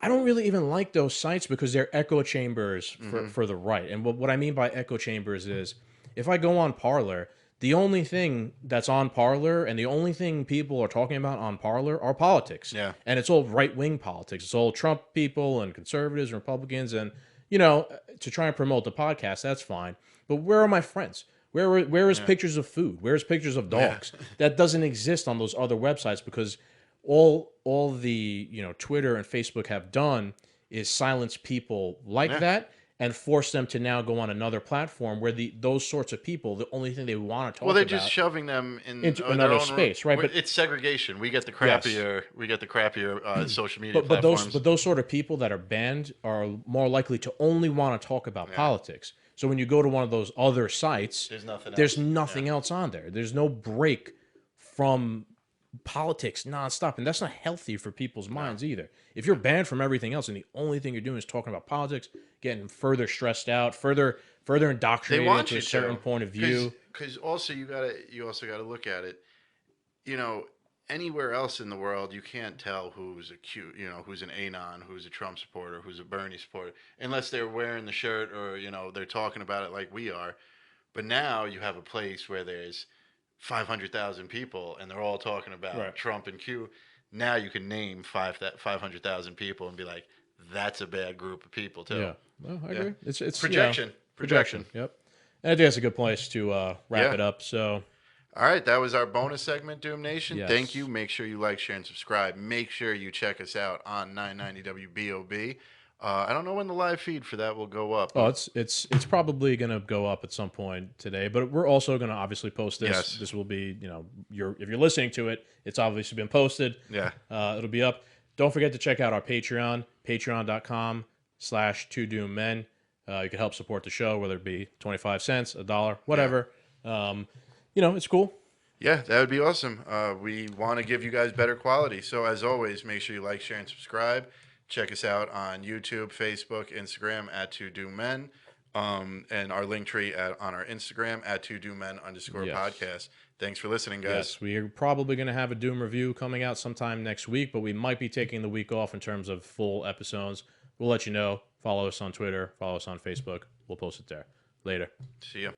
I don't really even like those sites because they're echo chambers for the right. And what I mean by echo chambers is if I go on Parler, the only thing that's on Parler and the only thing people are talking about on Parler are politics. Yeah. And it's all right wing politics. It's all Trump people and conservatives and Republicans. And, to try and promote the podcast, that's fine. But where are my friends? Where is pictures of food? Where's pictures of dogs? That doesn't exist on those other websites because all the Twitter and Facebook have done is silence people like that and force them to now go on another platform where those sorts of people, the only thing they want to talk Well, they're about just shoving them into their another own space, right? But it's segregation. We get the yes, crappier social media but platforms. those sort of people that are banned are more likely to only want to talk about politics. So when you go to one of those other sites, there's nothing else on there. There's no break from politics nonstop, and that's not healthy for people's minds either. If you're banned from everything else and the only thing you're doing is talking about politics, getting further stressed out, further indoctrinated into a certain point of view. Because also you gotta look at it. Anywhere else in the world, you can't tell who's who's an Anon, who's a Trump supporter, who's a Bernie supporter, unless they're wearing the shirt or they're talking about it like we are. But now you have a place where there's 500,000 people and they're all talking about Trump and Q. Now you can name 500,000 people and be like, that's a bad group of people too. Yeah, well, I agree. It's projection. Yep. And I think that's a good place to wrap it up. So. All right, that was our bonus segment, Doom Nation. Yes. Thank you. Make sure you like, share, and subscribe. Make sure you check us out on 990 WBOB. I don't know when the live feed for that will go up. Oh, it's probably going to go up at some point today, but we're also going to obviously post this. Yes. This will be, if you're listening to it, it's obviously been posted. Yeah. It'll be up. Don't forget to check out our Patreon, patreon.com/2doommen. You can help support the show, whether it be 25 cents, $1, whatever. Yeah. It's cool. Yeah, that would be awesome. We want to give you guys better quality. So as always, make sure you like, share, and subscribe. Check us out on YouTube, Facebook, Instagram @2DoomMen, and our link tree on our Instagram @2DoomMen_podcast. Thanks for listening, guys. Yes, we are probably going to have a Doom review coming out sometime next week, but we might be taking the week off in terms of full episodes. We'll let you know. Follow us on Twitter. Follow us on Facebook. We'll post it there. Later. See ya.